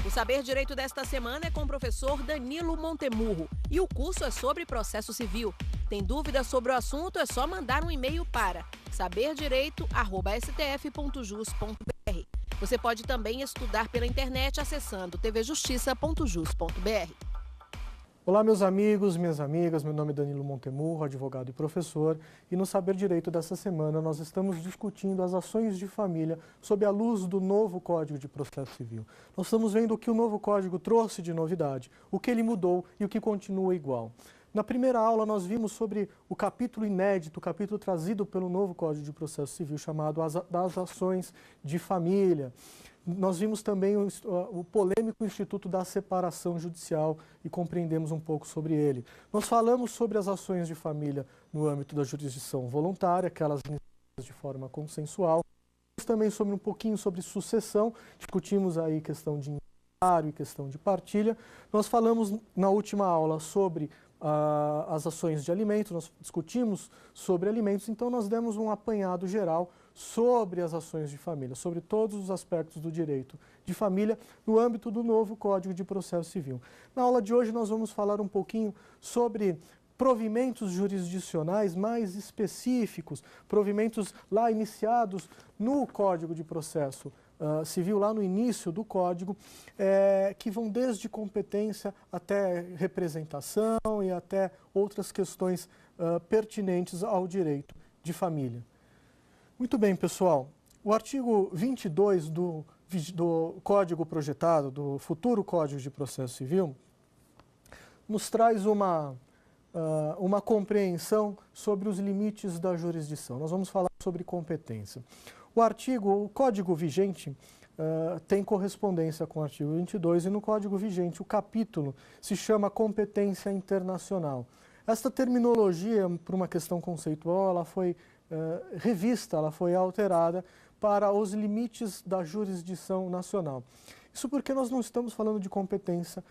O Saber Direito desta semana é com o professor Danilo Montemurro e o curso é sobre processo civil. Tem dúvidas sobre o assunto? É só mandar um e-mail para saberdireito@stf.jus.br. Você pode também estudar pela internet acessando tvjustiça.jus.br. Olá, meus amigos, minhas amigas, meu nome é Danilo Montemurro, advogado e professor, e no Saber Direito dessa semana nós estamos discutindo as ações de família sob a luz do novo Código de Processo Civil. Nós estamos vendo o que o novo Código trouxe de novidade, o que ele mudou e o que continua igual. Na primeira aula nós vimos sobre o capítulo inédito, o capítulo trazido pelo novo Código de Processo Civil, chamado das ações de família. Nós vimos também o polêmico Instituto da Separação Judicial e compreendemos um pouco sobre ele. Nós falamos sobre as ações de família no âmbito da jurisdição voluntária, aquelas iniciadas de forma consensual. Também sobre um pouquinho sobre sucessão, discutimos aí questão de inventário e questão de partilha. Nós falamos na última aula sobre as ações de alimentos, nós discutimos sobre alimentos, então nós demos um apanhado geral sobre as ações de família, sobre todos os aspectos do direito de família no âmbito do novo Código de Processo Civil. Na aula de hoje nós vamos falar um pouquinho sobre provimentos jurisdicionais mais específicos, provimentos lá iniciados no Código de Processo Civil, lá no início do Código, que vão desde competência até representação e até outras questões pertinentes ao direito de família. Muito bem, pessoal. O artigo 22 do Código projetado, do futuro Código de Processo Civil, nos traz uma compreensão sobre os limites da jurisdição. Nós vamos falar sobre competência. O Código vigente tem correspondência com o artigo 22 e no Código vigente o capítulo se chama competência internacional. Esta terminologia, por uma questão conceitual, ela foi revista, ela foi alterada para os limites da jurisdição nacional. Isso porque nós não estamos falando de competência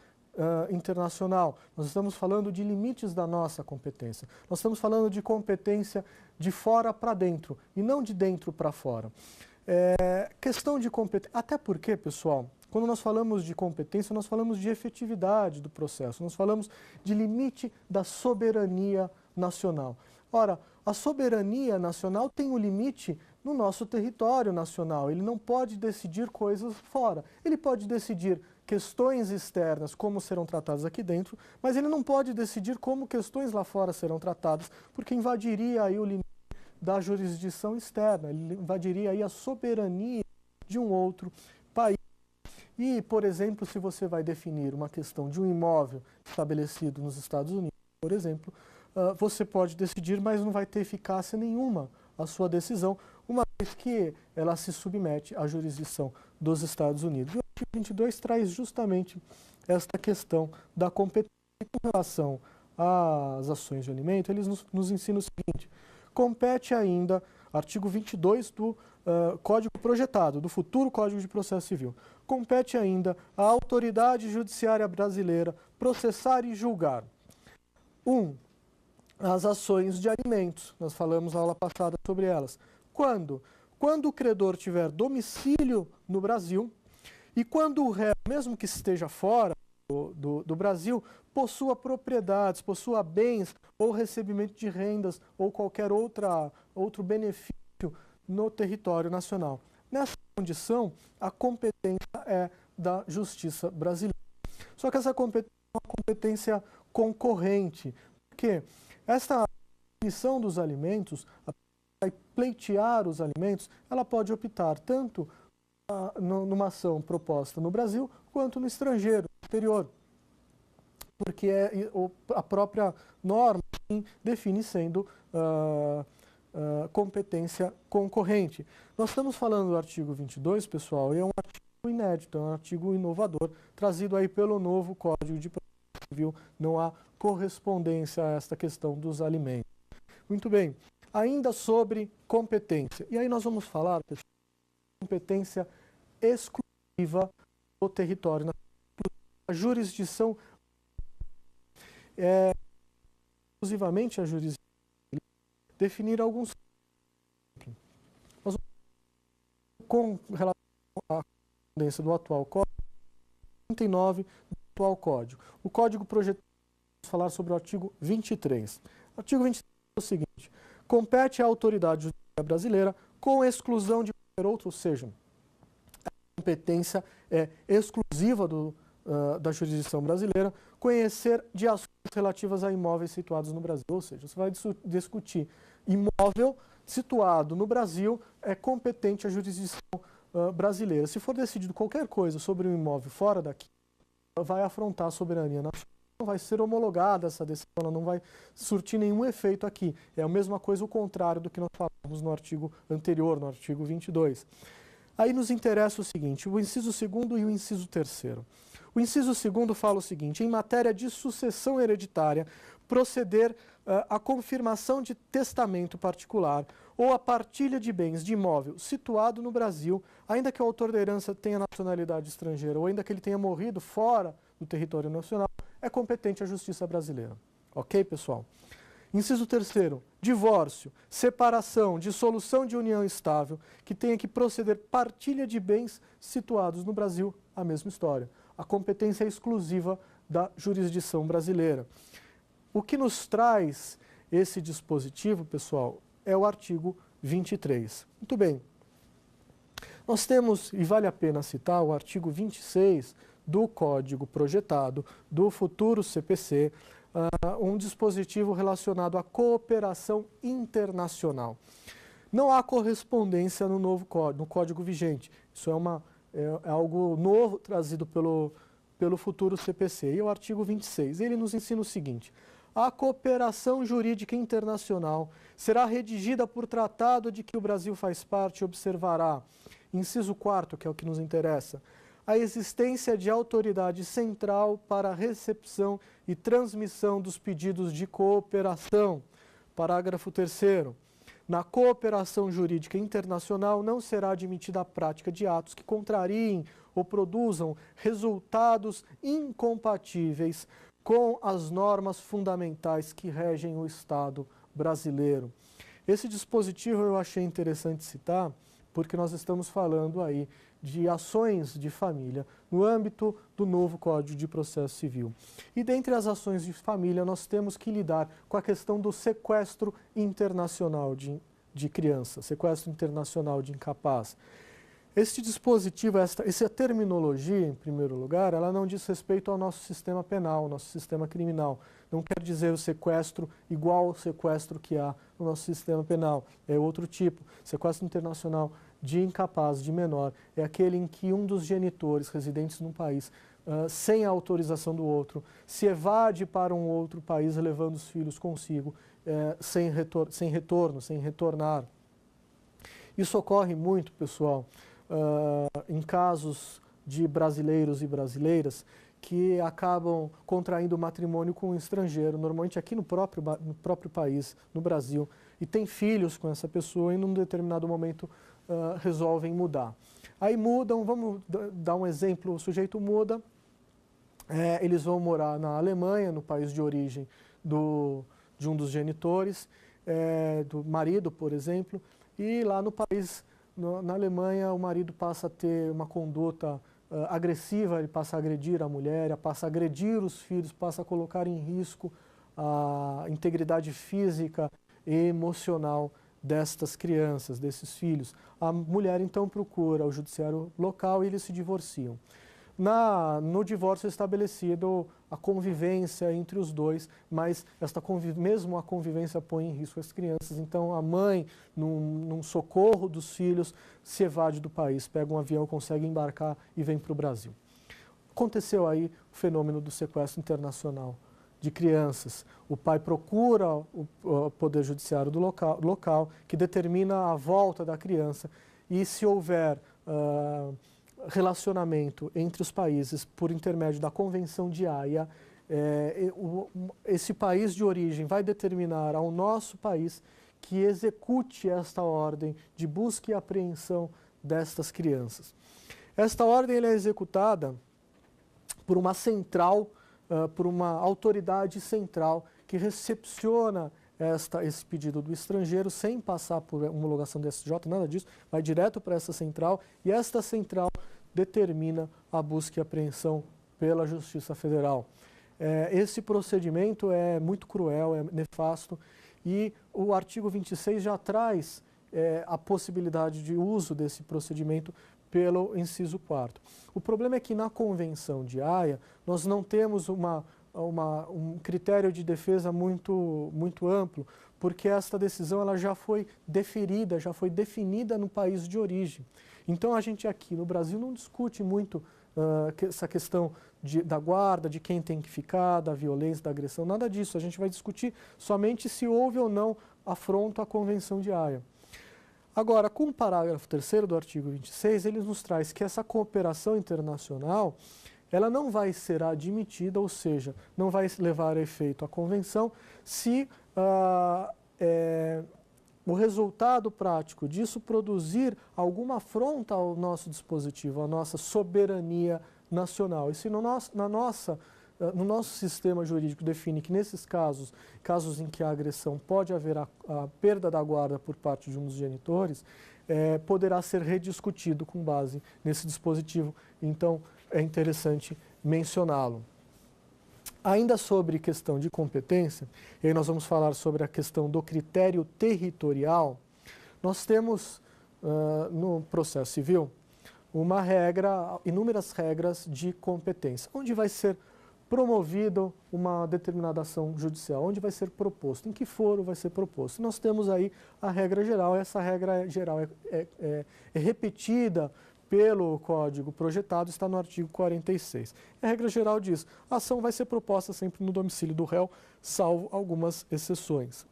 internacional, nós estamos falando de limites da nossa competência. Nós estamos falando de competência de fora para dentro e não de dentro para fora. Questão de competência, até porque, pessoal, quando nós falamos de competência, nós falamos de efetividade do processo, nós falamos de limite da soberania nacional. Ora, a soberania nacional tem um limite no nosso território nacional, ele não pode decidir coisas fora, ele pode decidir questões externas, como serão tratadas aqui dentro, mas ele não pode decidir como questões lá fora serão tratadas, porque invadiria aí o limite da jurisdição externa, ele invadiria aí a soberania de um outro país. E, por exemplo, se você vai definir uma questão de um imóvel estabelecido nos Estados Unidos, por exemplo, você pode decidir, mas não vai ter eficácia nenhuma a sua decisão, uma vez que ela se submete à jurisdição dos Estados Unidos. E o artigo 22 traz justamente esta questão da competência com relação às ações de alimento. Eles nos ensinam o seguinte: compete ainda, artigo 22 do Código projetado, do futuro Código de Processo Civil, compete ainda à autoridade judiciária brasileira processar e julgar. 1. As ações de alimentos, nós falamos na aula passada sobre elas. Quando o credor tiver domicílio no Brasil e quando o réu, mesmo que esteja fora do Brasil, possua propriedades, possua bens ou recebimento de rendas ou qualquer outro benefício no território nacional. Nessa condição, a competência é da Justiça brasileira. Só que essa competência é uma competência concorrente, porque esta definição dos alimentos, a pleitear os alimentos, ela pode optar tanto numa ação proposta no Brasil quanto no estrangeiro, no exterior, porque a própria norma define sendo competência concorrente. Nós estamos falando do artigo 22, pessoal, e é um artigo inédito, é um artigo inovador, trazido aí pelo novo Código de Processo Civil, não há correspondência a esta questão dos alimentos. Muito bem, ainda sobre competência. E aí nós vamos falar, pessoal, de competência exclusiva do território nacional. A jurisdição exclusivamente a jurisdição definir alguns com relação à correspondência do atual Código, 39 do atual Código. O Código projetado, vamos falar sobre o artigo 23. O artigo 23 é o seguinte: compete à autoridade judiciária brasileira, com exclusão de qualquer outro, ou seja, a competência é exclusiva da jurisdição brasileira, conhecer de ações relativas a imóveis situados no Brasil. Ou seja, você vai discutir imóvel situado no Brasil, é competente a jurisdição brasileira. Se for decidido qualquer coisa sobre um imóvel fora daqui, vai afrontar a soberania nacional, não vai ser homologada essa decisão, ela não vai surtir nenhum efeito aqui. É a mesma coisa, o contrário do que nós falamos no artigo anterior, no artigo 22. Aí nos interessa o seguinte, o inciso 2º e o inciso 3º. O inciso 2º fala o seguinte: em matéria de sucessão hereditária, proceder à confirmação de testamento particular ou a partilha de bens de imóvel situado no Brasil, ainda que o autor da herança tenha nacionalidade estrangeira ou ainda que ele tenha morrido fora do território nacional, é competente a justiça brasileira. Ok, pessoal? Inciso 3º, divórcio, separação, dissolução de união estável, que tenha que proceder partilha de bens situados no Brasil, a mesma história. A competência é exclusiva da jurisdição brasileira. O que nos traz esse dispositivo, pessoal, é o artigo 23. Muito bem. Nós temos, e vale a pena citar, o artigo 26 do Código projetado do futuro CPC, um dispositivo relacionado à cooperação internacional. Não há correspondência no novo código, no código vigente. Isso é algo novo trazido pelo futuro CPC. E o artigo 26, ele nos ensina o seguinte: a cooperação jurídica internacional será redigida por tratado de que o Brasil faz parte e observará, inciso 4º, que é o que nos interessa, a existência de autoridade central para a recepção e transmissão dos pedidos de cooperação. Parágrafo 3º. Na cooperação jurídica internacional não será admitida a prática de atos que contrariem ou produzam resultados incompatíveis com as normas fundamentais que regem o Estado brasileiro. Esse dispositivo eu achei interessante citar, porque nós estamos falando aí de ações de família no âmbito do novo Código de Processo Civil. E dentre as ações de família nós temos que lidar com a questão do sequestro internacional de criança, sequestro internacional de incapaz. Este dispositivo, essa terminologia, em primeiro lugar, ela não diz respeito ao nosso sistema penal, ao nosso sistema criminal. Não quer dizer o sequestro igual ao sequestro que há no nosso sistema penal. É outro tipo. Sequestro internacional de incapaz, de menor, é aquele em que um dos genitores residentes num país, sem a autorização do outro, se evade para um outro país, levando os filhos consigo, sem retorno, sem retornar. Isso ocorre muito, pessoal, em casos de brasileiros e brasileiras que acabam contraindo matrimônio com um estrangeiro, normalmente aqui no próprio país, no Brasil, e tem filhos com essa pessoa e num determinado momento resolvem mudar. Aí mudam, vamos dar um exemplo, o sujeito muda, eles vão morar na Alemanha, no país de origem de um dos genitores, do marido, por exemplo, e lá no país, na Alemanha, o marido passa a ter uma conduta agressiva, ele passa a agredir a mulher, passa a agredir os filhos, passa a colocar em risco a integridade física e emocional destas crianças, desses filhos. A mulher então procura o judiciário local e eles se divorciam. No divórcio é estabelecido a convivência entre os dois, mas mesmo a convivência põe em risco as crianças. Então a mãe, num socorro dos filhos, se evade do país, pega um avião, consegue embarcar e vem para o Brasil. Aconteceu aí o fenômeno do sequestro internacional de crianças. O pai procura o Poder Judiciário do local, que determina a volta da criança, e se houver relacionamento entre os países por intermédio da Convenção de Haia, esse país de origem vai determinar ao nosso país que execute esta ordem de busca e apreensão destas crianças. Esta ordem é executada por uma central, por uma autoridade central que recepciona esse pedido do estrangeiro sem passar por homologação do STJ, nada disso, vai direto para essa central e esta central determina a busca e apreensão pela Justiça Federal. Esse procedimento é muito cruel, é nefasto, e o artigo 26 já traz a possibilidade de uso desse procedimento pelo inciso 4º. O problema é que na Convenção de Haia nós não temos um critério de defesa muito amplo, porque esta decisão ela já foi deferida, já foi definida no país de origem. Então a gente aqui no Brasil não discute muito essa questão da guarda, de quem tem que ficar, da violência, da agressão, nada disso. A gente vai discutir somente se houve ou não afronto à Convenção de Haia. Agora, com o parágrafo 3º do artigo 26, ele nos traz que essa cooperação internacional, ela não vai ser admitida, ou seja, não vai levar a efeito a convenção, se o resultado prático disso produzir alguma afronta ao nosso dispositivo, à nossa soberania nacional. E se no nosso sistema jurídico define que nesses casos em que a agressão pode haver a perda da guarda por parte de um dos genitores, poderá ser rediscutido com base nesse dispositivo. Então, é interessante mencioná-lo. Ainda sobre questão de competência, e aí nós vamos falar sobre a questão do critério territorial, nós temos no processo civil inúmeras regras de competência, onde vai ser promovido uma determinada ação judicial, onde vai ser proposto, em que foro vai ser proposto. Nós temos aí a regra geral, essa regra geral é repetida pelo Código projetado, está no artigo 46. A regra geral diz: a ação vai ser proposta sempre no domicílio do réu, salvo algumas exceções,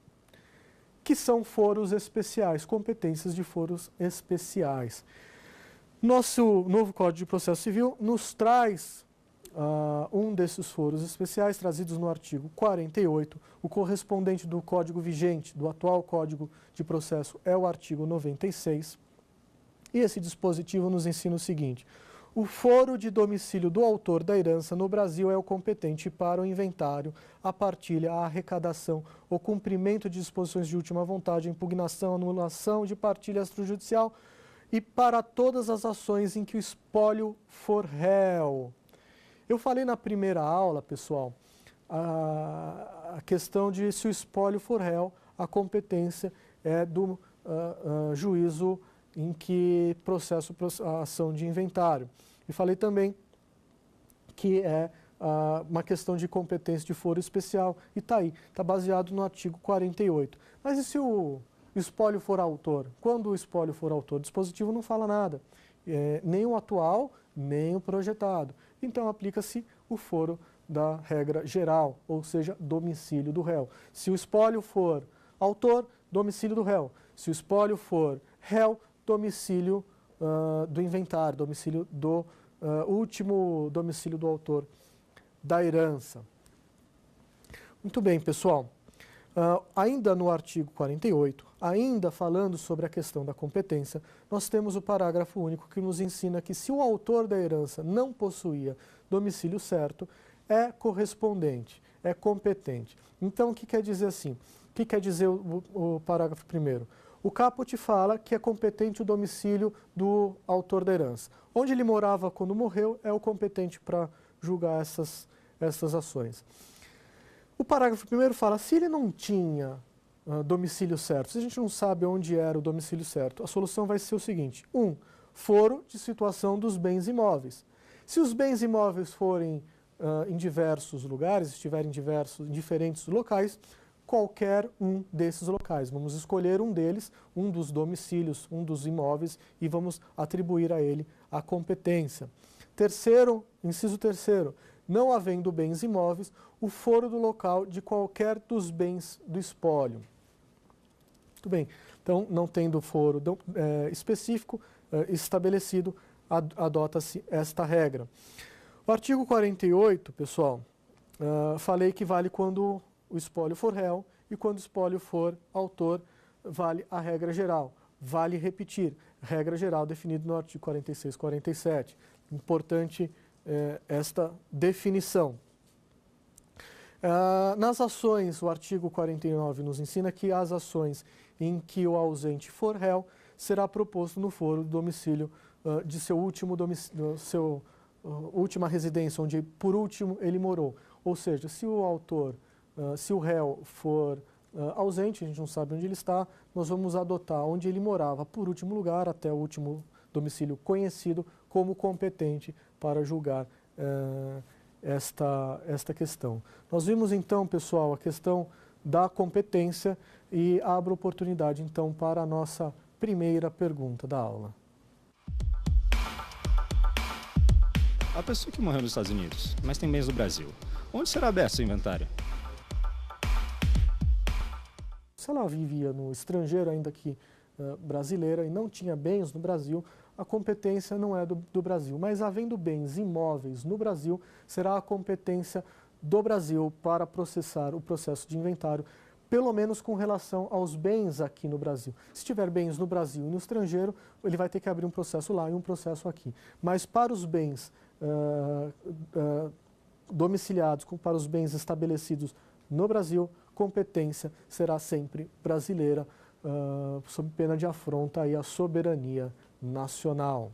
que são foros especiais, competências de foros especiais. Nosso novo Código de Processo Civil nos traz um desses foros especiais, trazidos no artigo 48, o correspondente do Código vigente, do atual Código de Processo, é o artigo 96. E esse dispositivo nos ensina o seguinte: o foro de domicílio do autor da herança no Brasil é o competente para o inventário, a partilha, a arrecadação, o cumprimento de disposições de última vontade, a impugnação, anulação de partilha extrajudicial e para todas as ações em que o espólio for réu. Eu falei na primeira aula, pessoal, a questão de se o espólio for réu, a competência é do juízo em que processo a ação de inventário. E falei também que é uma questão de competência de foro especial, e está aí, está baseado no artigo 48. Mas e se o espólio for autor? Quando o espólio for autor? O dispositivo não fala nada, nem o atual, nem o projetado. Então aplica-se o foro da regra geral, ou seja, domicílio do réu. Se o espólio for autor, domicílio do réu. Se o espólio for réu, domicílio do inventário, domicílio do último domicílio do autor da herança. Muito bem, pessoal. Ainda no artigo 48, ainda falando sobre a questão da competência, nós temos o parágrafo único que nos ensina que se o autor da herança não possuía domicílio certo, é correspondente, é competente. Então, o que quer dizer assim? O que quer dizer o parágrafo primeiro? O caput fala que é competente o domicílio do autor da herança. Onde ele morava quando morreu é o competente para julgar essas ações. O parágrafo primeiro fala, se ele não tinha domicílio certo, se a gente não sabe onde era o domicílio certo, a solução vai ser o seguinte: foro de situação dos bens imóveis. Se os bens imóveis forem em diversos lugares, estiverem em diferentes locais, qualquer um desses locais. Vamos escolher um deles, um dos domicílios, um dos imóveis, e vamos atribuir a ele a competência. Inciso terceiro, não havendo bens imóveis, o foro do local de qualquer dos bens do espólio. Muito bem, então, não tendo foro específico estabelecido, adota-se esta regra. O artigo 48, pessoal, falei que vale quando o espólio for réu e quando o espólio for autor, vale a regra geral. Vale repetir, regra geral definida no artigo 46 e 47. Importante esta definição. Nas ações, o artigo 49 nos ensina que as ações em que o ausente for réu será proposto no foro do domicílio de seu último domicílio, última residência, onde por último ele morou. Ou seja, se o autor, se o réu for ausente, a gente não sabe onde ele está, nós vamos adotar onde ele morava por último lugar, até o último domicílio conhecido, como competente para julgar esta questão. Nós vimos então, pessoal, a questão da competência e abro oportunidade então para a nossa primeira pergunta da aula. A pessoa que morreu nos Estados Unidos, mas tem bens no Brasil, onde será aberto seu inventário? Se ela vivia no estrangeiro, ainda que brasileira, e não tinha bens no Brasil, a competência não é do Brasil. Mas havendo bens imóveis no Brasil, será a competência do Brasil para processar o processo de inventário, pelo menos com relação aos bens aqui no Brasil. Se tiver bens no Brasil e no estrangeiro, ele vai ter que abrir um processo lá e um processo aqui. Mas para os bens domiciliados, para os bens estabelecidos no Brasil, competência será sempre brasileira, sob pena de afronta aí à soberania nacional.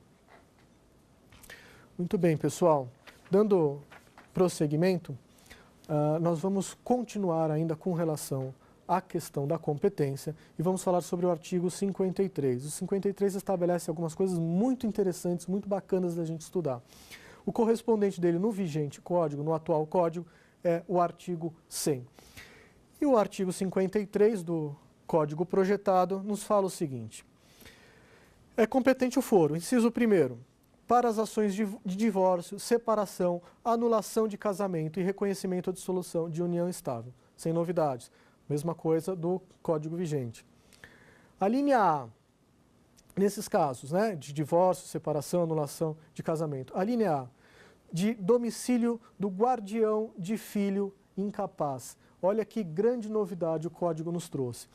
Muito bem, pessoal. Dando prosseguimento, nós vamos continuar ainda com relação à questão da competência e vamos falar sobre o artigo 53. O 53 estabelece algumas coisas muito interessantes, muito bacanas da gente estudar. O correspondente dele no vigente código, no atual código, é o artigo 100. E o artigo 53 do Código projetado nos fala o seguinte: é competente o foro, inciso 1º, para as ações de divórcio, separação, anulação de casamento e reconhecimento ou dissolução de união estável, sem novidades. Mesma coisa do Código vigente. A linha A, nesses casos, né, de divórcio, separação, anulação de casamento. A linha A, de domicílio do guardião de filho incapaz. Olha que grande novidade o Código nos trouxe.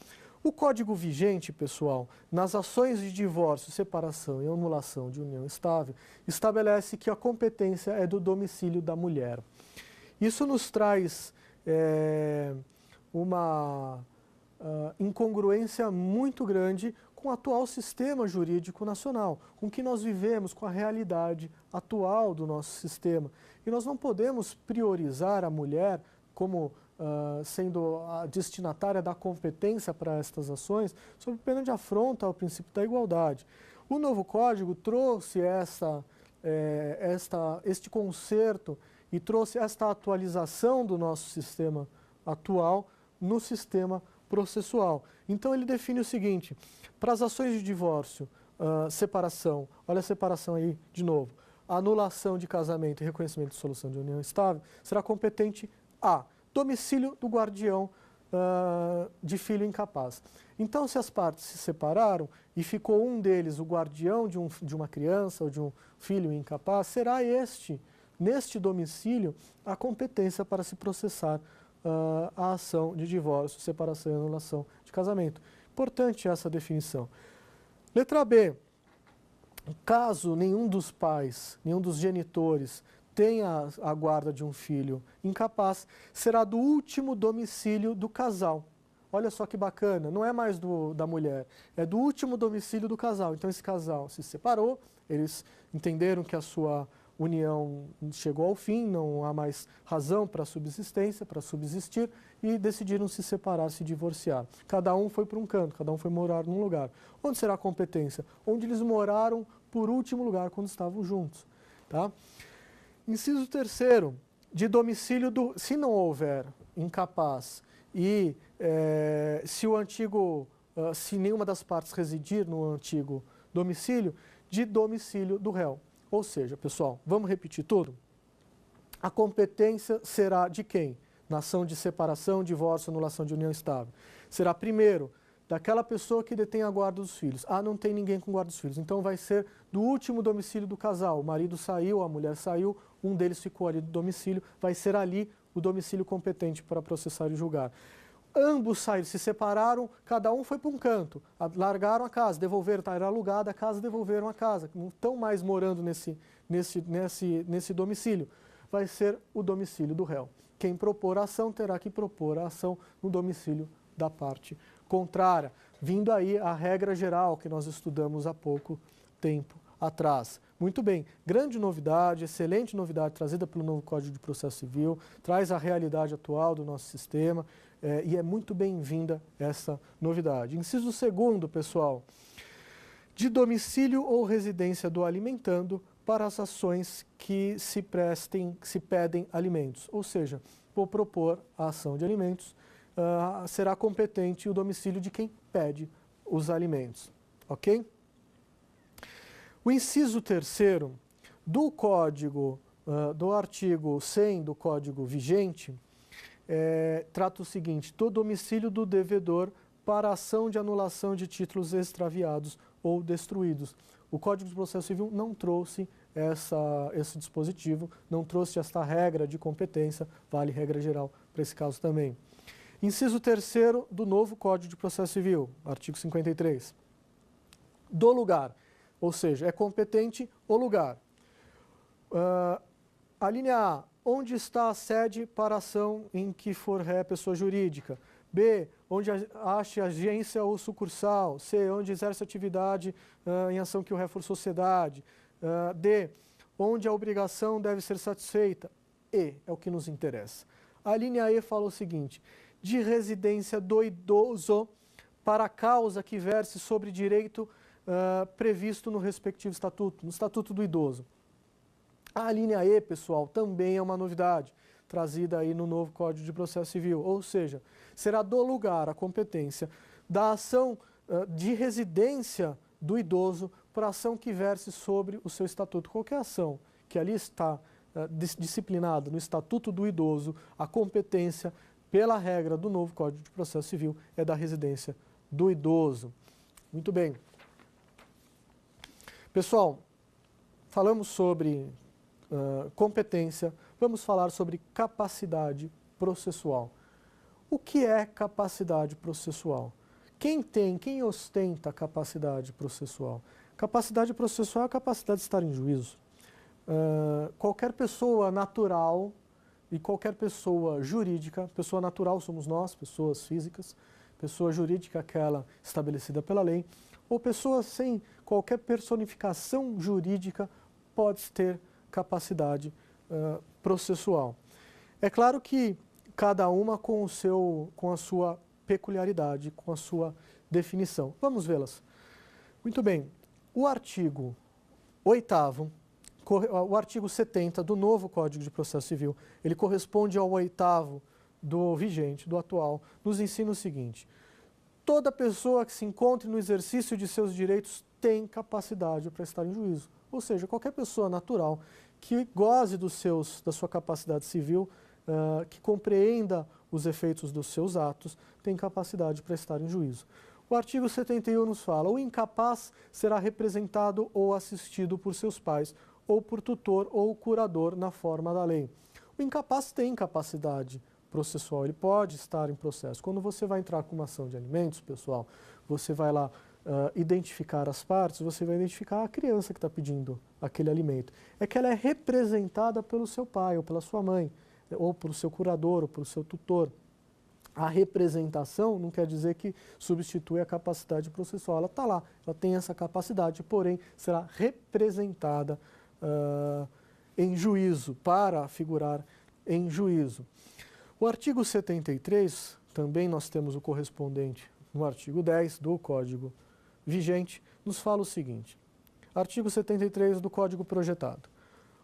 O Código vigente, pessoal, nas ações de divórcio, separação e anulação de união estável, estabelece que a competência é do domicílio da mulher. Isso nos traz uma incongruência muito grande com o atual sistema jurídico nacional, com o que nós vivemos, com a realidade atual do nosso sistema. E nós não podemos priorizar a mulher como sendo a destinatária da competência para estas ações, sob pena de afronta ao princípio da igualdade. O novo Código trouxe este conserto e trouxe esta atualização do nosso sistema atual no sistema processual. Então ele define o seguinte: para as ações de divórcio, separação, olha a separação aí de novo, anulação de casamento e reconhecimento de dissolução de união estável, será competente a domicílio do guardião de filho incapaz. Então, se as partes se separaram e ficou um deles o guardião de uma criança ou de um filho incapaz, será neste domicílio, a competência para se processar a ação de divórcio, separação e anulação de casamento. Importante essa definição. Letra B. Caso nenhum dos pais, nenhum dos genitores tenha a guarda de um filho incapaz, será do último domicílio do casal. Olha só que bacana, não é mais da mulher, é do último domicílio do casal. Então esse casal se separou, eles entenderam que a sua união chegou ao fim, não há mais razão para subsistência, para subsistir, e decidiram se separar, se divorciar. Cada um foi para um canto, cada um foi morar num lugar. Onde será a competência? Onde eles moraram por último lugar, quando estavam juntos. Tá? Inciso 3º, de domicílio se não houver incapaz e se nenhuma das partes residir no antigo domicílio, de domicílio do réu. Ou seja, pessoal, vamos repetir tudo? A competência será de quem? Na ação de separação, divórcio, anulação de união estável. Será primeiro daquela pessoa que detém a guarda dos filhos. Não tem ninguém com guarda dos filhos. Então vai ser do último domicílio do casal. O marido saiu, a mulher saiu, um deles ficou ali do domicílio. Vai ser ali o domicílio competente para processar e julgar. Ambos saíram, se separaram, cada um foi para um canto. Largaram a casa, devolveram, era alugada a casa, devolveram a casa. Não estão mais morando nesse domicílio. Vai ser o domicílio do réu. Quem propor a ação terá que propor a ação no domicílio da parte contrária, vindo aí a regra geral que nós estudamos há pouco tempo atrás. Muito bem, grande novidade, excelente novidade trazida pelo novo Código de Processo Civil, traz a realidade atual do nosso sistema e é muito bem-vinda essa novidade. Inciso 2º, pessoal, de domicílio ou residência do alimentando para as ações que se pedem alimentos, ou seja, por propor a ação de alimentos, será competente o domicílio de quem pede os alimentos, ok? O inciso 3º do Código, do artigo 100 do Código vigente, trata o seguinte: do domicílio do devedor para ação de anulação de títulos extraviados ou destruídos. O Código de Processo Civil não trouxe esse dispositivo, não trouxe esta regra de competência, vale regra geral para esse caso também. Inciso 3º do novo Código de Processo Civil, artigo 53. Do lugar, ou seja, é competente o lugar. A linha A, onde está a sede para a ação em que for ré pessoa jurídica. B, onde ache agência ou sucursal. C, onde exerce atividade em ação que o ré for sociedade. D, onde a obrigação deve ser satisfeita. E, é o que nos interessa. A linha E fala o seguinte: de residência do idoso para a causa que verse sobre direito previsto no respectivo estatuto, no Estatuto do Idoso. A linha E, pessoal, também é uma novidade, trazida aí no novo Código de Processo Civil, ou seja, será do lugar a competência da ação de residência do idoso para a ação que verse sobre o seu estatuto. Qualquer ação que ali está disciplinada no Estatuto do Idoso, a competência, pela regra do novo Código de Processo Civil, é da residência do idoso. Muito bem. Pessoal, falamos sobre competência, vamos falar sobre capacidade processual. O que é capacidade processual? Quem ostenta capacidade processual? Capacidade processual é a capacidade de estar em juízo. Qualquer pessoa natural e qualquer pessoa jurídica, pessoa natural somos nós, pessoas físicas, pessoa jurídica aquela estabelecida pela lei, ou pessoa sem qualquer personificação jurídica pode ter capacidade processual. É claro que cada uma com a sua peculiaridade, com a sua definição. Vamos vê-las. Muito bem. O artigo 8º, o artigo 70 do novo Código de Processo Civil, ele corresponde ao 8º do vigente, do atual, nos ensina o seguinte: toda pessoa que se encontre no exercício de seus direitos tem capacidade para estar em juízo. Ou seja, qualquer pessoa natural que goze da sua capacidade civil, que compreenda os efeitos dos seus atos, tem capacidade para estar em juízo. O artigo 71 nos fala: o incapaz será representado ou assistido por seus pais, ou por tutor ou curador na forma da lei. O incapaz tem capacidade processual, ele pode estar em processo. Quando você vai entrar com uma ação de alimentos, pessoal, você vai lá identificar as partes, você vai identificar a criança que está pedindo aquele alimento. É que ela é representada pelo seu pai ou pela sua mãe, ou pelo seu curador ou pelo seu tutor. A representação não quer dizer que substitui a capacidade processual. Ela está lá, ela tem essa capacidade, porém será representada em juízo, para figurar em juízo. O artigo 73, também nós temos o correspondente no artigo 10 do Código vigente, nos fala o seguinte: artigo 73 do Código projetado.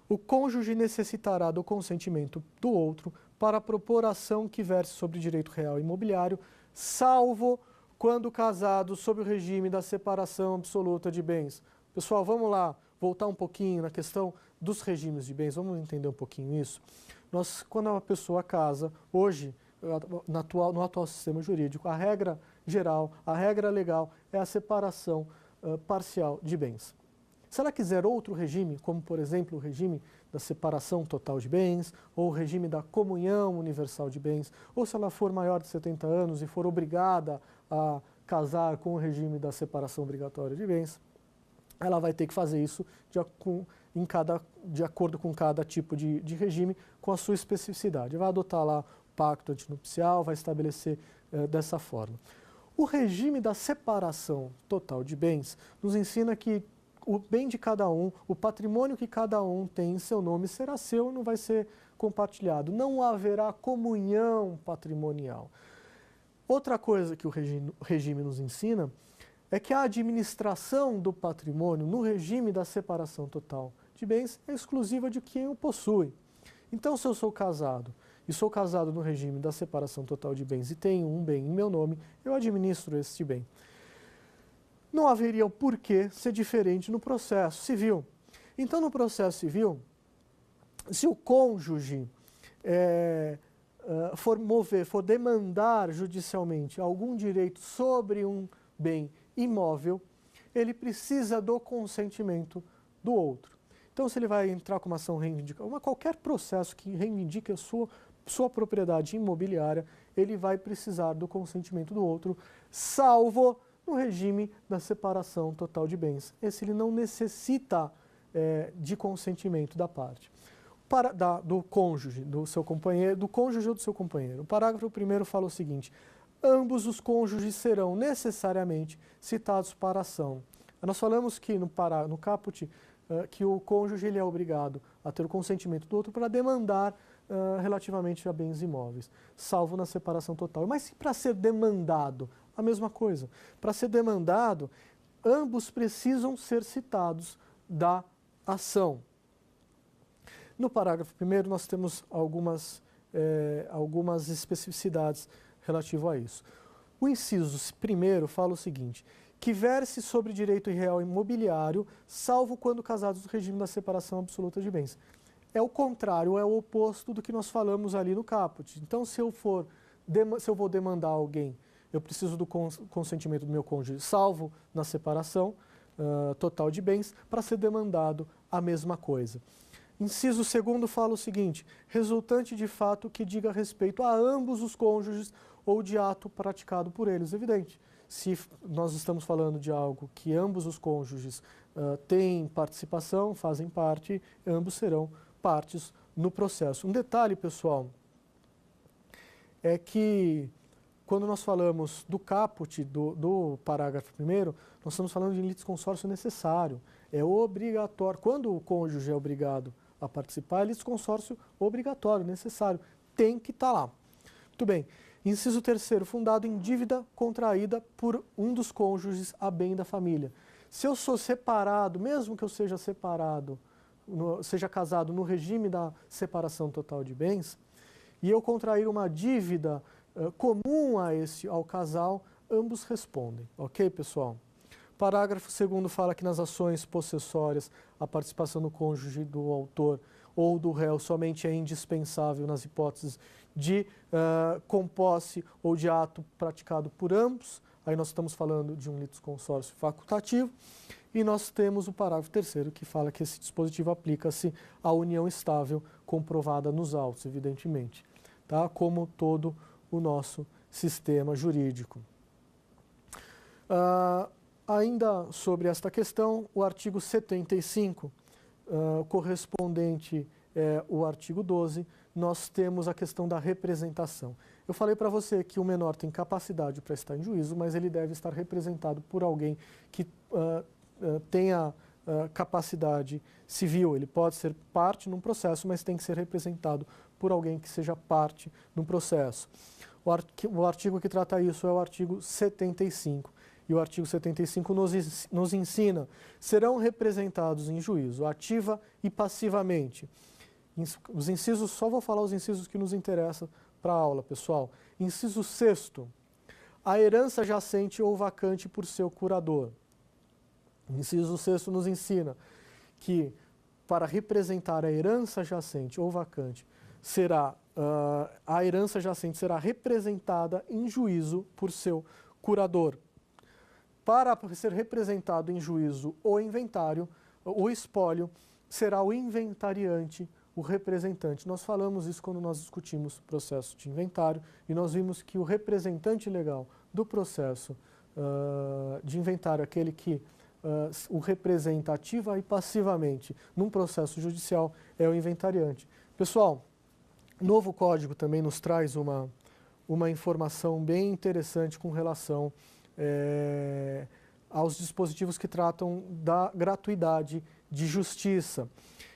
O cônjuge necessitará do consentimento do outro para propor ação que verse sobre direito real imobiliário, salvo quando casado sob o regime da separação absoluta de bens. Pessoal, vamos lá voltar um pouquinho na questão dos regimes de bens, vamos entender um pouquinho isso. Quando uma pessoa casa, hoje, no atual sistema jurídico, a regra geral, a regra legal é a separação parcial de bens. Se ela quiser outro regime, como por exemplo o regime da separação total de bens, ou o regime da comunhão universal de bens, ou se ela for maior de 70 anos e for obrigada a casar com o regime da separação obrigatória de bens, ela vai ter que fazer isso de acordo com cada tipo de regime, com a sua especificidade. Vai adotar lá o pacto antinupcial, vai estabelecer dessa forma. O regime da separação total de bens nos ensina que o bem de cada um, o patrimônio que cada um tem em seu nome será seu e não vai ser compartilhado. Não haverá comunhão patrimonial. Outra coisa que o regime nos ensina é que a administração do patrimônio no regime da separação total de bens é exclusiva de quem o possui. Então, se eu sou casado e sou casado no regime da separação total de bens e tenho um bem em meu nome, eu administro este bem. Não haveria o porquê ser diferente no processo civil. Então, no processo civil, se o cônjuge for demandar judicialmente algum direito sobre um bem imóvel, ele precisa do consentimento do outro. Então, se ele vai entrar com uma ação reivindicativa, qualquer processo que reivindique a sua propriedade imobiliária, ele vai precisar do consentimento do outro, salvo no regime da separação total de bens. Esse ele não necessita de consentimento da parte. Do cônjuge, do seu companheiro, do cônjuge ou do seu companheiro. O parágrafo 1º fala o seguinte: ambos os cônjuges serão necessariamente citados para a ação. Nós falamos que no caput que o cônjuge ele é obrigado a ter o consentimento do outro para demandar relativamente a bens imóveis, salvo na separação total. Mas para ser demandado, a mesma coisa. Para ser demandado, ambos precisam ser citados da ação. No parágrafo 1º, nós temos algumas especificidades relativo a isso. O inciso 1º fala o seguinte: que verse sobre direito real imobiliário, salvo quando casados no regime da separação absoluta de bens. É o contrário, é o oposto do que nós falamos ali no caput. Então, se eu vou demandar alguém, eu preciso do consentimento do meu cônjuge, salvo na separação total de bens, para ser demandado a mesma coisa. Inciso 2º fala o seguinte: resultante de fato que diga respeito a ambos os cônjuges ou de ato praticado por eles. Evidente, se nós estamos falando de algo que ambos os cônjuges têm participação, fazem parte, ambos serão partes no processo. Um detalhe, pessoal, é que quando nós falamos do caput, do parágrafo 1º, nós estamos falando de litisconsórcio necessário. É obrigatório. Quando o cônjuge é obrigado a participar, é litisconsórcio obrigatório, necessário. Tem que estar lá. Muito bem. Inciso 3º, fundado em dívida contraída por um dos cônjuges a bem da família. Se eu sou separado, mesmo que eu seja separado, seja casado no regime da separação total de bens, e eu contrair uma dívida comum ao casal, ambos respondem. Ok, pessoal? Parágrafo 2º fala que nas ações possessórias a participação do cônjuge, do autor ou do réu somente é indispensável nas hipóteses de composse ou de ato praticado por ambos. Aí nós estamos falando de um litisconsórcio facultativo. E nós temos o parágrafo 3º que fala que esse dispositivo aplica-se à união estável comprovada nos autos, evidentemente, tá? Como todo o nosso sistema jurídico. Ainda sobre esta questão, o artigo 75, correspondente ao artigo 12, nós temos a questão da representação. Eu falei para você que o menor tem capacidade para estar em juízo, mas ele deve estar representado por alguém que tenha capacidade civil. Ele pode ser parte num processo, mas tem que ser representado por alguém que seja parte num processo. O artigo que trata isso é o artigo 75. E o artigo 75 nos ensina: serão representados em juízo ativa e passivamente. Os incisos, só vou falar os incisos que nos interessam para a aula, pessoal. Inciso 6º, a herança jacente ou vacante por seu curador. Inciso 6º nos ensina que para representar a herança jacente ou vacante, a herança jacente será representada em juízo por seu curador. Para ser representado em juízo o inventário, o espólio, será o inventariante, o representante. Nós falamos isso quando nós discutimos o processo de inventário e nós vimos que o representante legal do processo de inventário, aquele que o representa ativa e passivamente num processo judicial, é o inventariante. Pessoal, o novo código também nos traz uma informação bem interessante com relação aos dispositivos que tratam da gratuidade de justiça.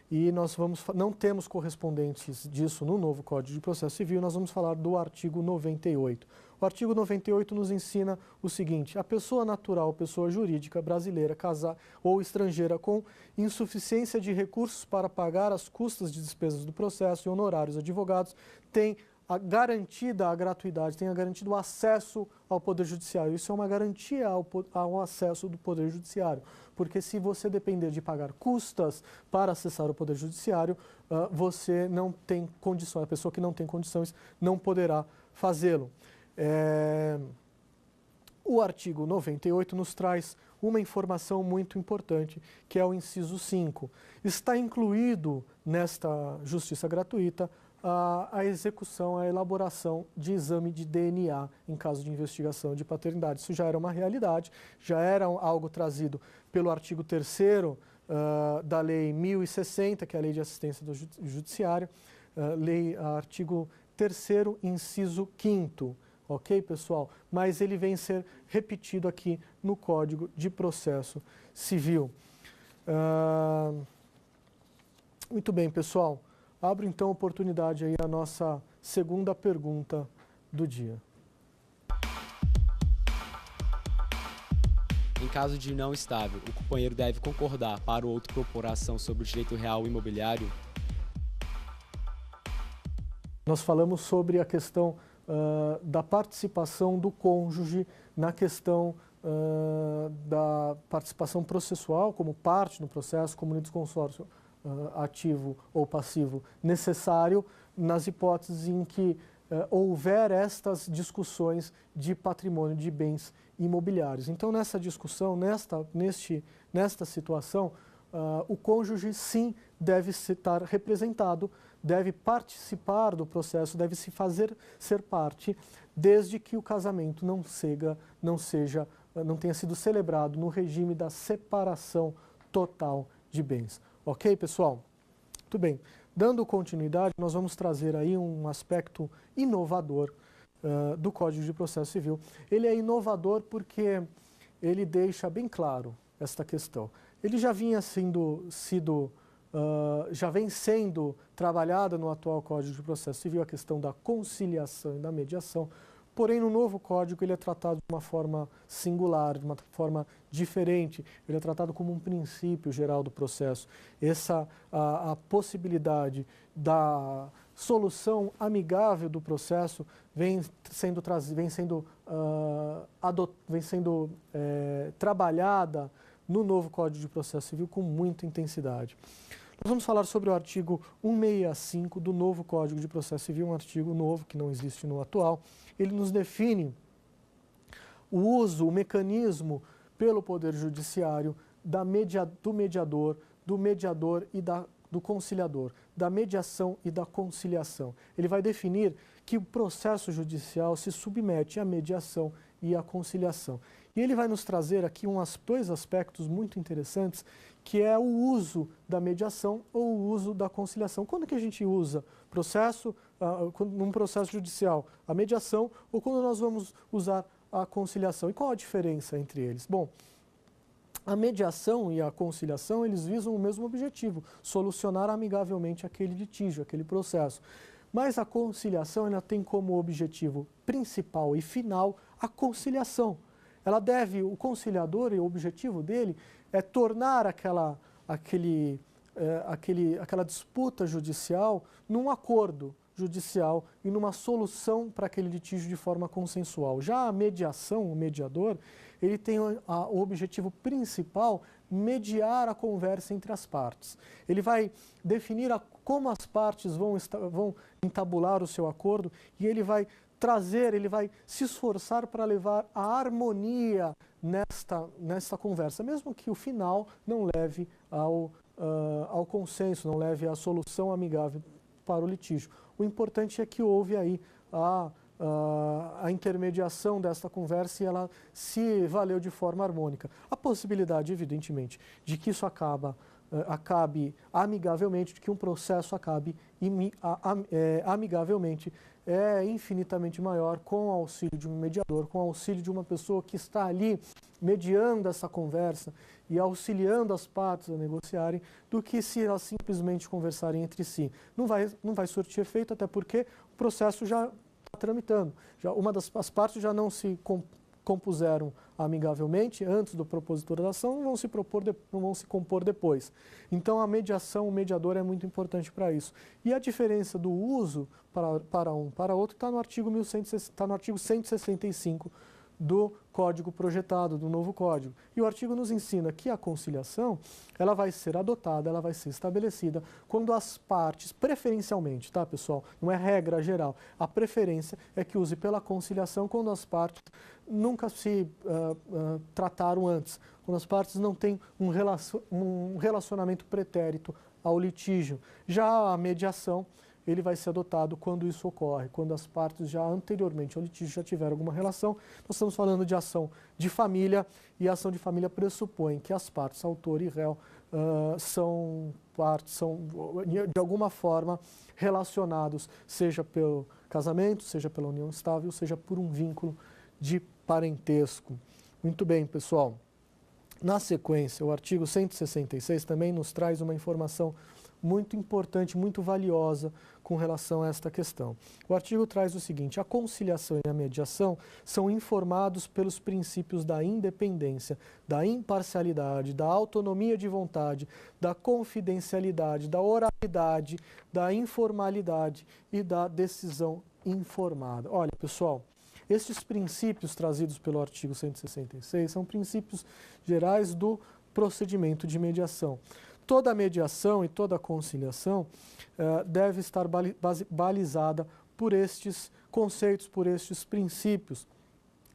E nós não temos correspondentes disso no novo Código de Processo Civil, nós vamos falar do artigo 98. O artigo 98 nos ensina o seguinte: a pessoa natural, pessoa jurídica brasileira, casada ou estrangeira com insuficiência de recursos para pagar as custas de despesas do processo e honorários advogados tem garantida a gratuidade, tenha garantido o acesso ao Poder Judiciário. Isso é uma garantia ao acesso do Poder Judiciário, porque se você depender de pagar custas para acessar o Poder Judiciário, você não tem condições, a pessoa que não tem condições não poderá fazê-lo. O artigo 98 nos traz uma informação muito importante, que é o inciso 5. Está incluído nesta justiça gratuita a execução, a elaboração de exame de DNA em caso de investigação de paternidade. Isso já era uma realidade, já era algo trazido pelo artigo 3º da Lei 1060, que é a Lei de Assistência do Judiciário, artigo 3º, inciso 5º. Ok, pessoal? Mas ele vem ser repetido aqui no Código de Processo Civil. Muito bem, pessoal. Abro então a oportunidade aí a nossa segunda pergunta do dia. Em caso de união estável, o companheiro deve concordar para o outro propor ação sobre o direito real imobiliário? Nós falamos sobre a questão da participação do cônjuge na questão da participação processual como parte no processo, como litisconsórcio ativo ou passivo necessário nas hipóteses em que houver estas discussões de patrimônio de bens imobiliários. Então, nessa discussão, nesta situação, o cônjuge sim deve estar representado, deve participar do processo, deve se fazer ser parte, desde que o casamento não tenha sido celebrado no regime da separação total de bens. Ok, pessoal? Muito bem. Dando continuidade, nós vamos trazer aí um aspecto inovador do Código de Processo Civil. Ele é inovador porque ele deixa bem claro esta questão. Ele já vem sendo trabalhada no atual Código de Processo Civil, a questão da conciliação e da mediação. Porém, no novo Código, ele é tratado de uma forma singular, de uma forma diferente. Ele é tratado como um princípio geral do processo. A possibilidade da solução amigável do processo vem sendo trabalhada no novo Código de Processo Civil com muita intensidade. Nós vamos falar sobre o artigo 165 do novo Código de Processo Civil, um artigo novo que não existe no atual. Ele nos define o uso, o mecanismo pelo Poder Judiciário do mediador e do conciliador, da mediação e da conciliação. Ele vai definir que o processo judicial se submete à mediação e à conciliação. E ele vai nos trazer aqui dois aspectos muito interessantes, que é o uso da mediação ou o uso da conciliação. Quando que a gente usa num processo judicial a mediação ou quando nós vamos usar a conciliação? E qual a diferença entre eles? Bom, a mediação e a conciliação, eles visam o mesmo objetivo, solucionar amigavelmente aquele litígio, aquele processo. Mas a conciliação, ela tem como objetivo principal e final a conciliação. O conciliador, e o objetivo dele é tornar aquela disputa judicial num acordo judicial e numa solução para aquele litígio de forma consensual. Já a mediação, o mediador, ele tem o objetivo principal mediar a conversa entre as partes. Ele vai definir como as partes vão entabular o seu acordo e ele vai se esforçar para levar a harmonia nesta conversa, mesmo que o final não leve ao consenso, não leve à solução amigável para o litígio. O importante é que houve aí a intermediação desta conversa e ela se valeu de forma harmônica. A possibilidade, evidentemente, de que isso acabe amigavelmente, de que um processo acabe amigavelmente, é infinitamente maior com o auxílio de um mediador, com o auxílio de uma pessoa que está ali mediando essa conversa e auxiliando as partes a negociarem, do que se elas simplesmente conversarem entre si. Não vai surtir efeito, até porque o processo já está tramitando. As partes já não se compuseram amigavelmente antes do propositor da ação, não vão se compor depois. Então, a mediação, o mediador é muito importante para isso. E a diferença do uso para um para outro está no artigo 165 do código projetado, do novo código. E o artigo nos ensina que a conciliação, ela vai ser adotada, ela vai ser estabelecida quando as partes, preferencialmente, tá, pessoal? Não é regra geral. A preferência é que use pela conciliação quando as partes nunca se trataram antes, quando as partes não têm um relacionamento pretérito ao litígio. Já a mediação, ele vai ser adotado quando isso ocorre, quando as partes já anteriormente ao litígio já tiveram alguma relação. Nós estamos falando de ação de família, e a ação de família pressupõe que as partes, autor e réu, são de alguma forma relacionados, seja pelo casamento, seja pela união estável, seja por um vínculo de parentesco. Muito bem, pessoal. Na sequência, o artigo 166 também nos traz uma informação muito importante, muito valiosa com relação a esta questão. O artigo traz o seguinte: a conciliação e a mediação são informados pelos princípios da independência, da imparcialidade, da autonomia de vontade, da confidencialidade, da oralidade, da informalidade e da decisão informada. Olha, pessoal, estes princípios trazidos pelo artigo 166 são princípios gerais do procedimento de mediação. Toda a mediação e toda a conciliação deve estar balizada por estes conceitos, por estes princípios.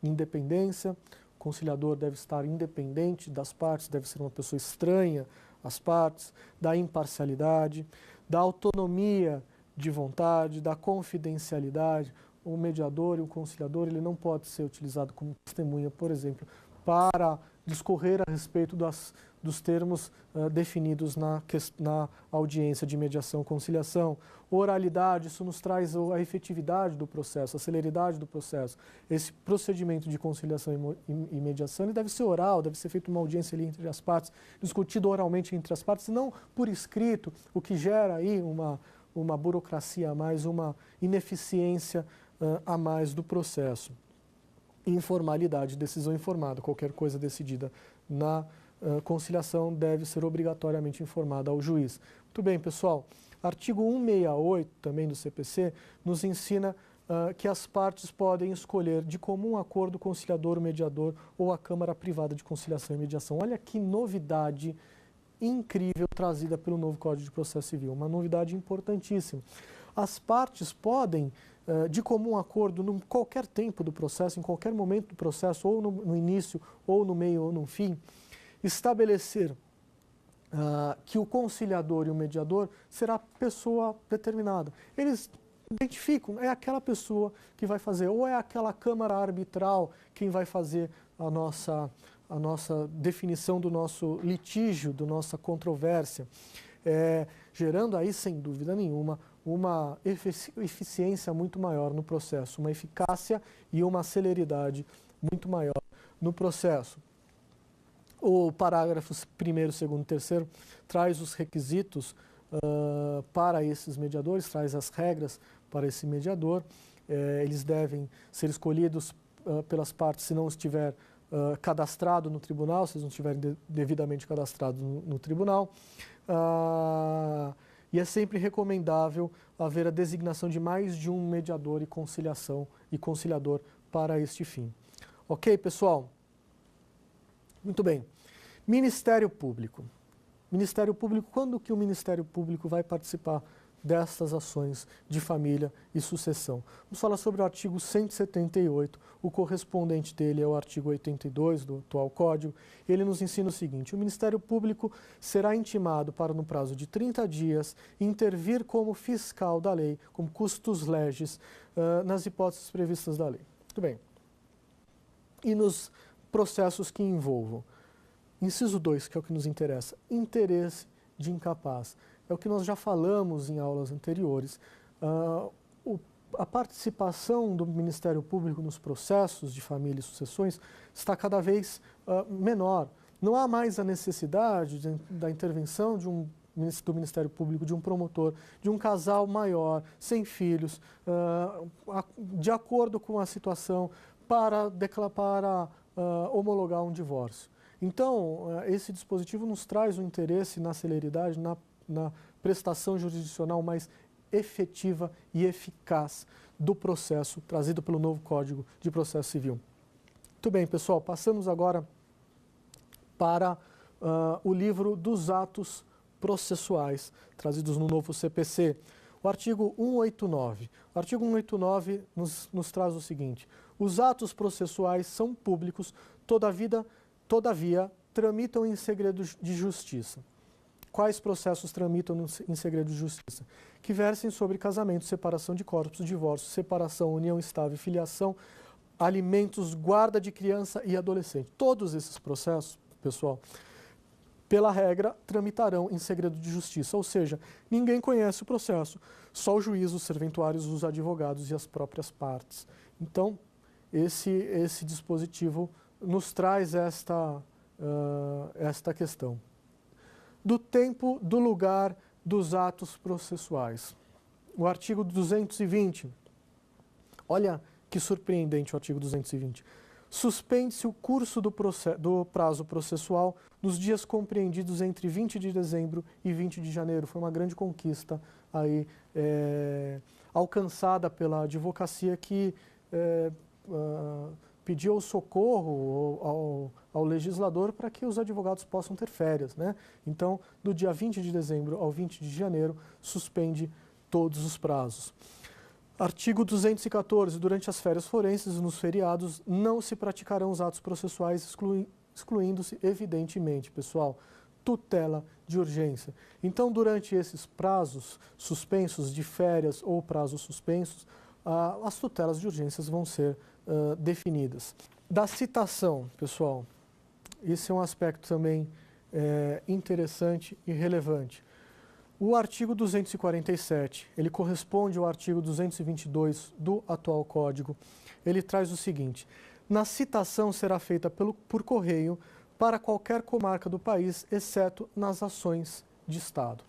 Independência, o conciliador deve estar independente das partes, deve ser uma pessoa estranha às partes, da imparcialidade, da autonomia de vontade, da confidencialidade. O mediador e o conciliador, ele não pode ser utilizado como testemunha, por exemplo, para discorrer a respeito dos termos definidos na audiência de mediação-conciliação. Oralidade, isso nos traz a efetividade do processo, a celeridade do processo. Esse procedimento de conciliação e mediação, ele deve ser oral, deve ser feita uma audiência ali entre as partes, discutido oralmente entre as partes, não por escrito, o que gera aí uma burocracia a mais, uma ineficiência a mais do processo. Informalidade, decisão informada, qualquer coisa decidida na conciliação deve ser obrigatoriamente informada ao juiz. Muito bem, pessoal. Artigo 168 também do CPC nos ensina que as partes podem escolher de comum acordo o conciliador, o mediador ou a Câmara Privada de Conciliação e Mediação. Olha que novidade incrível trazida pelo novo Código de Processo Civil, uma novidade importantíssima. As partes podem, de comum acordo, em qualquer tempo do processo, em qualquer momento do processo, ou no início, ou no meio, ou no fim, estabelecer que o conciliador e o mediador será pessoa determinada. Eles identificam, é aquela pessoa que vai fazer, ou é aquela câmara arbitral quem vai fazer a nossa definição do nosso litígio, da nossa controvérsia, gerando aí, sem dúvida nenhuma, uma eficiência muito maior no processo, uma eficácia e uma celeridade muito maior no processo. O parágrafos 1º, 2º e 3º traz os requisitos para esses mediadores, traz as regras para esse mediador. Eles devem ser escolhidos pelas partes se não estiver cadastrado no tribunal, se eles não estiverem devidamente cadastrados no tribunal. E é sempre recomendável haver a designação de mais de um mediador e conciliador para este fim. Ok, pessoal? Muito bem. Ministério Público. Ministério Público, quando que o Ministério Público vai participar destas ações de família e sucessão? Vamos falar sobre o artigo 178, o correspondente dele é o artigo 82 do atual Código. Ele nos ensina o seguinte: o Ministério Público será intimado para, no prazo de 30 dias, intervir como fiscal da lei, como custos legis, nas hipóteses previstas da lei. Muito bem. E nos processos que envolvam. Inciso 2, que é o que nos interessa, interesse de incapaz. É o que nós já falamos em aulas anteriores. O a participação do Ministério Público nos processos de família e sucessões está cada vez menor. Não há mais a necessidade da intervenção do Ministério Público, de um promotor, de um casal maior, sem filhos, de acordo com a situação, para homologar um divórcio. Então, esse dispositivo nos traz um interesse na celeridade, na prestação jurisdicional mais efetiva e eficaz do processo trazido pelo novo Código de Processo Civil. Muito bem, pessoal, passamos agora para o livro dos atos processuais trazidos no novo CPC. O artigo 189. O artigo 189 nos traz o seguinte: os atos processuais são públicos, todavia tramitam em segredo de justiça. Quais processos tramitam em segredo de justiça? Que versem sobre casamento, separação de corpos, divórcio, separação, união estável, filiação, alimentos, guarda de criança e adolescente. Todos esses processos, pessoal, pela regra, tramitarão em segredo de justiça, ou seja, ninguém conhece o processo, só o juiz, os serventuários, os advogados e as próprias partes. Então, esse dispositivo nos traz esta questão. Do tempo, do lugar dos atos processuais. O artigo 220, olha que surpreendente o artigo 220. Suspende-se o curso do prazo processual nos dias compreendidos entre 20 de dezembro e 20 de janeiro. Foi uma grande conquista aí, alcançada pela advocacia que pediu socorro ao legislador para que os advogados possam ter férias, né? Então, do dia 20 de dezembro ao 20 de janeiro, suspende todos os prazos. Artigo 214. Durante as férias forenses e nos feriados, não se praticarão os atos processuais, excluindo-se, evidentemente, pessoal, tutela de urgência. Então, durante esses prazos suspensos de férias ou prazos suspensos, as tutelas de urgências vão ser definidas. Da citação, pessoal, esse é um aspecto também interessante e relevante. O artigo 247, ele corresponde ao artigo 222 do atual Código. Ele traz o seguinte: na citação será feita por correio para qualquer comarca do país, exceto nas ações de Estado.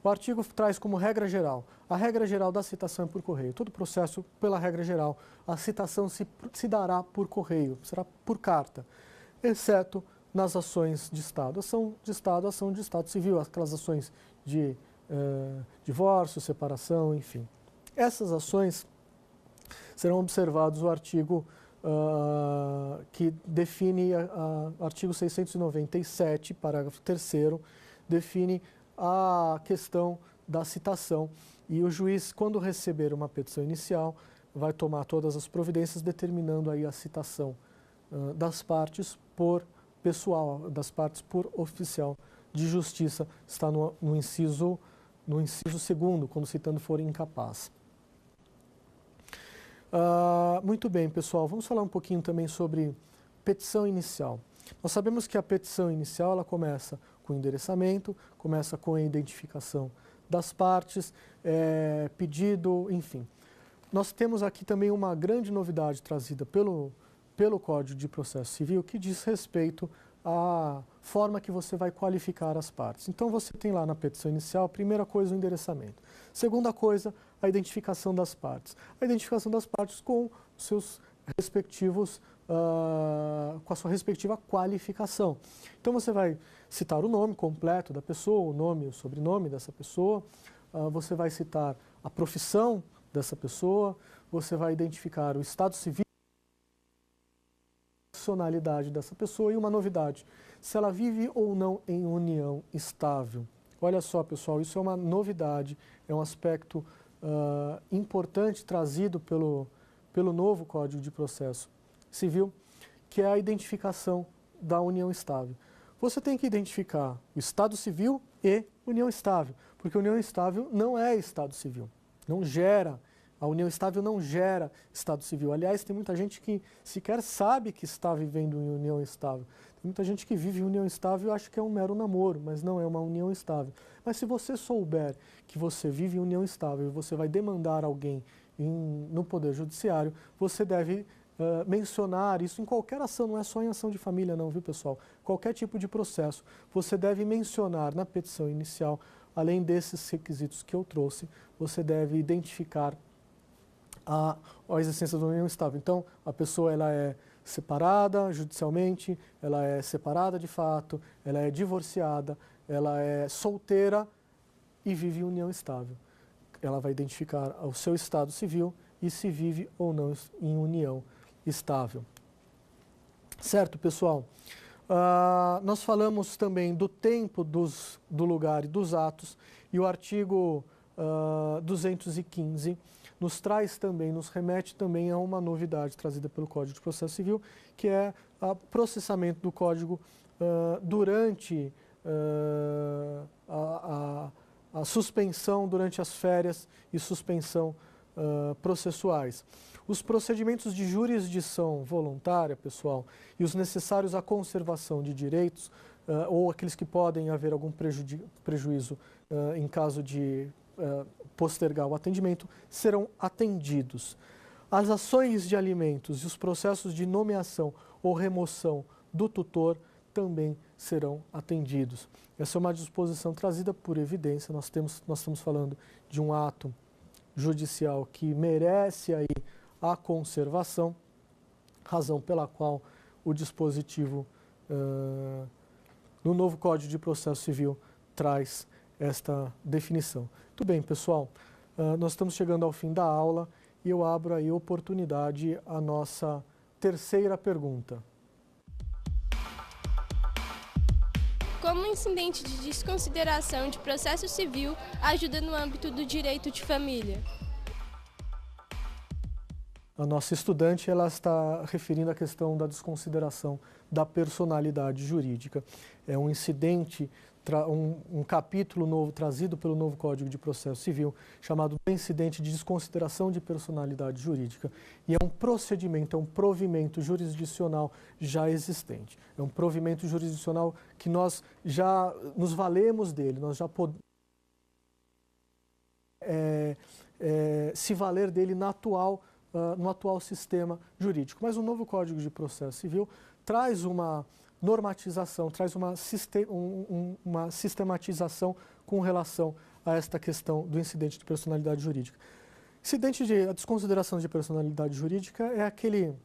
O artigo traz como regra geral, a regra geral da citação é por correio. Todo processo, pela regra geral, a citação se dará por correio, será por carta, exceto nas ações de Estado. Ação de Estado civil, aquelas ações de divórcio, separação, enfim. Essas ações serão observados o artigo que define, artigo 697, parágrafo 3º, define a questão da citação, e o juiz, quando receber uma petição inicial, vai tomar todas as providências, determinando aí a citação das partes por pessoal, das partes por oficial de justiça. Está no inciso 2º, quando citando for incapaz. Muito bem, pessoal, vamos falar um pouquinho também sobre petição inicial. Nós sabemos que a petição inicial ela começa com o endereçamento, começa com a identificação das partes, pedido, enfim. Nós temos aqui também uma grande novidade trazida pelo Código de Processo Civil, que diz respeito à forma que você vai qualificar as partes. Então, você tem lá na petição inicial, primeira coisa, o endereçamento. Segunda coisa, a identificação das partes. A identificação das partes com os seus respectivos, com a sua respectiva qualificação. Então, você vai citar o nome completo da pessoa, o nome e o sobrenome dessa pessoa, você vai citar a profissão dessa pessoa, você vai identificar o estado civil, a nacionalidade dessa pessoa e uma novidade, se ela vive ou não em união estável. Olha só, pessoal, isso é uma novidade, é um aspecto importante trazido pelo novo Código de Processo Civil, que é a identificação da união estável. Você tem que identificar o estado civil e união estável, porque união estável não é estado civil, não gera, a união estável não gera estado civil. Aliás, tem muita gente que sequer sabe que está vivendo em união estável. Tem muita gente que vive em união estável e acha que é um mero namoro, mas não é uma união estável. Mas se você souber que você vive em união estável e você vai demandar alguém no Poder Judiciário, você deve mencionar isso em qualquer ação, não é só em ação de família não, viu pessoal? Qualquer tipo de processo, você deve mencionar na petição inicial, além desses requisitos que eu trouxe, você deve identificar a existência da união estável. Então, a pessoa ela é separada judicialmente, ela é separada de fato, ela é divorciada, ela é solteira e vive em união estável. Ela vai identificar o seu estado civil e se vive ou não em união estável. Certo, pessoal? Nós falamos também do tempo, do lugar e dos atos, e o artigo 215 nos traz também, nos remete também a uma novidade trazida pelo Código de Processo Civil, que é o processamento do Código durante a suspensão, durante as férias e suspensão processuais. Os procedimentos de jurisdição voluntária, pessoal, e os necessários à conservação de direitos, ou aqueles que podem haver algum prejuízo em caso de postergar o atendimento, serão atendidos. As ações de alimentos e os processos de nomeação ou remoção do tutor também serão atendidos. Essa é uma disposição trazida por evidência. Nós estamos falando de um ato judicial que merece aí a conservação, razão pela qual o dispositivo no novo Código de Processo Civil traz esta definição. Muito bem, pessoal, nós estamos chegando ao fim da aula e eu abro aí oportunidade à nossa terceira pergunta. Como o incidente de desconsideração de processo civil ajuda no âmbito do direito de família? A nossa estudante ela está referindo a questão da desconsideração da personalidade jurídica. É um incidente, um capítulo novo trazido pelo novo Código de Processo Civil, chamado incidente de desconsideração de personalidade jurídica. E é um procedimento, é um provimento jurisdicional já existente. É um provimento jurisdicional que nós já nos valemos dele, nós já podemos se valer dele no atual sistema jurídico. Mas o novo Código de Processo Civil traz uma normatização, traz uma sistematização com relação a esta questão do incidente de personalidade jurídica. A desconsideração de personalidade jurídica é aquele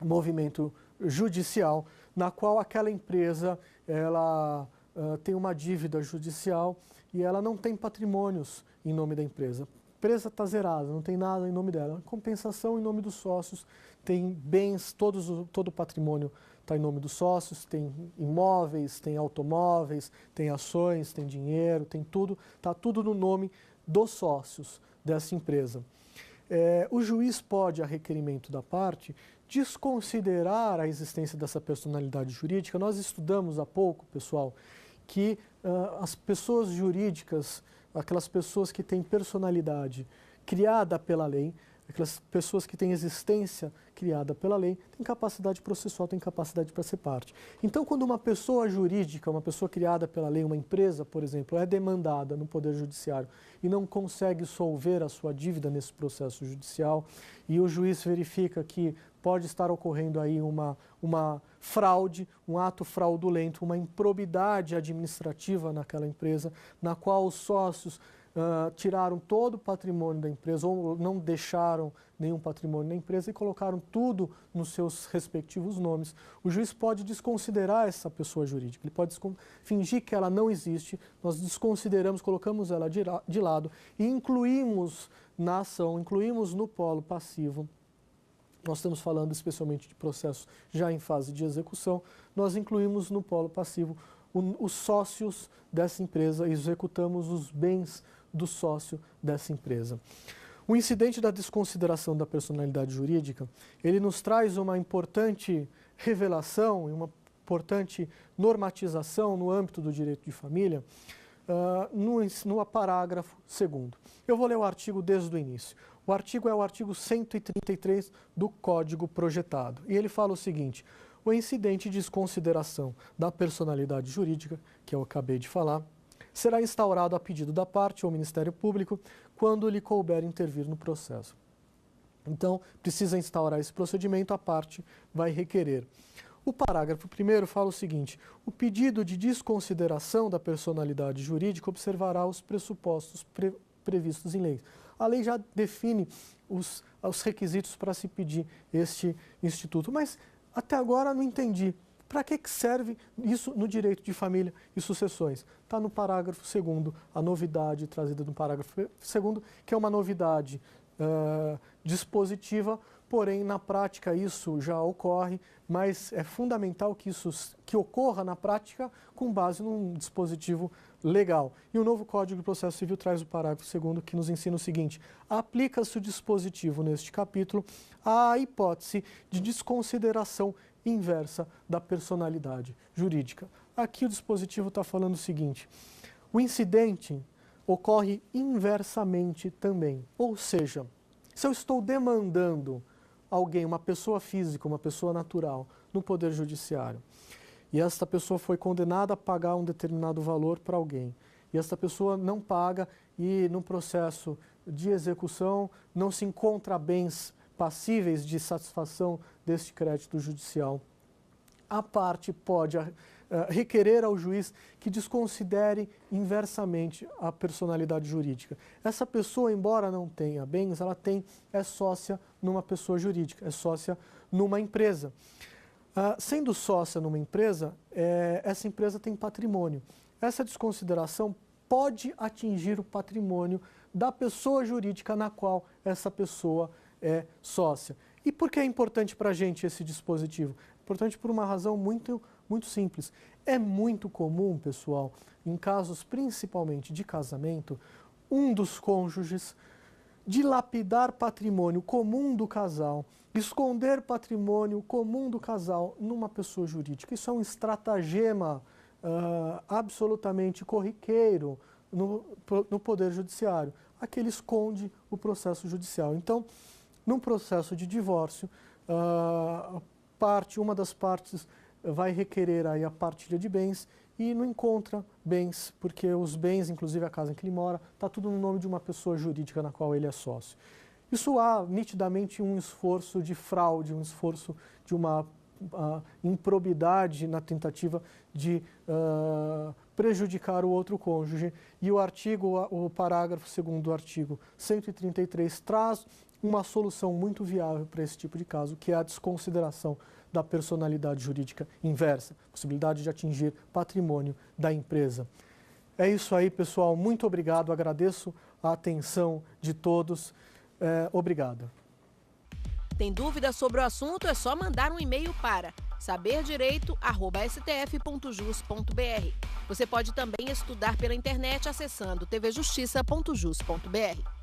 movimento judicial na qual aquela empresa ela tem uma dívida judicial e ela não tem patrimônios em nome da empresa. A empresa está zerada, não tem nada em nome dela. Compensação em nome dos sócios, tem bens, todo o patrimônio está em nome dos sócios, tem imóveis, tem automóveis, tem ações, tem dinheiro, tem tudo, está tudo no nome dos sócios dessa empresa. O juiz pode, a requerimento da parte, desconsiderar a existência dessa personalidade jurídica. Nós estudamos há pouco, pessoal, que as pessoas jurídicas, aquelas pessoas que têm personalidade criada pela lei, aquelas pessoas que têm existência criada pela lei, têm capacidade processual, têm capacidade para ser parte. Então, quando uma pessoa jurídica, uma pessoa criada pela lei, uma empresa, por exemplo, é demandada no Poder Judiciário e não consegue solver a sua dívida nesse processo judicial, e o juiz verifica que pode estar ocorrendo aí uma fraude, um ato fraudulento, uma improbidade administrativa naquela empresa, na qual os sócios tiraram todo o patrimônio da empresa ou não deixaram nenhum patrimônio na empresa e colocaram tudo nos seus respectivos nomes. O juiz pode desconsiderar essa pessoa jurídica, ele pode fingir que ela não existe, nós desconsideramos, colocamos ela de lado e incluímos na ação, incluímos no polo passivo. Nós estamos falando especialmente de processos já em fase de execução, nós incluímos no polo passivo os sócios dessa empresa e executamos os bens do sócio dessa empresa. O incidente da desconsideração da personalidade jurídica, ele nos traz uma importante revelação e uma importante normatização no âmbito do direito de família, no parágrafo 2º. Eu vou ler o artigo desde o início. O artigo é o artigo 133 do Código projetado. E ele fala o seguinte: o incidente de desconsideração da personalidade jurídica, que eu acabei de falar, será instaurado a pedido da parte ou Ministério Público quando lhe couber intervir no processo. Então, precisa instaurar esse procedimento, a parte vai requerer. O parágrafo 1º fala o seguinte: o pedido de desconsideração da personalidade jurídica observará os pressupostos previstos em lei. A lei já define os requisitos para se pedir este instituto, mas até agora não entendi. Para que serve isso no direito de família e sucessões? Está no parágrafo 2º, a novidade trazida no parágrafo 2º, que é uma novidade dispositiva, porém na prática isso já ocorre, mas é fundamental que ocorra na prática com base num dispositivo legal. E o novo Código de Processo Civil traz o parágrafo 2º que nos ensina o seguinte: aplica-se o dispositivo neste capítulo à hipótese de desconsideração inversa da personalidade jurídica. Aqui o dispositivo está falando o seguinte: o incidente ocorre inversamente também, ou seja, se eu estou demandando alguém, uma pessoa física, uma pessoa natural, no Poder Judiciário, e esta pessoa foi condenada a pagar um determinado valor para alguém, e esta pessoa não paga e no processo de execução não se encontra bens passíveis de satisfação deste crédito judicial, a parte pode requerer ao juiz que desconsidere inversamente a personalidade jurídica. Essa pessoa, embora não tenha bens, ela é sócia numa pessoa jurídica, é sócia numa empresa. Sendo sócia numa empresa, essa empresa tem patrimônio. Essa desconsideração pode atingir o patrimônio da pessoa jurídica na qual essa pessoa é sócia. E por que é importante para a gente esse dispositivo? É importante por uma razão muito simples. É muito comum, pessoal, em casos principalmente de casamento, um dos cônjuges dilapidar patrimônio comum do casal, esconder patrimônio comum do casal numa pessoa jurídica. Isso é um estratagema absolutamente corriqueiro no Poder Judiciário. Aqui ele esconde o processo judicial. Então, num processo de divórcio, uma das partes vai requerer aí a partilha de bens e não encontra bens, porque os bens, inclusive a casa em que ele mora, está tudo no nome de uma pessoa jurídica na qual ele é sócio. Isso há nitidamente um esforço de fraude, um esforço de uma improbidade na tentativa de prejudicar o outro cônjuge. E o parágrafo 2º do artigo 133 traz uma solução muito viável para esse tipo de caso, que é a desconsideração da personalidade jurídica inversa, possibilidade de atingir patrimônio da empresa. É isso aí, pessoal. Muito obrigado. Agradeço a atenção de todos. Obrigado. Tem dúvida sobre o assunto? É só mandar um e-mail para saberdireito@stf.jus.br. Você pode também estudar pela internet acessando tvjustiça.jus.br.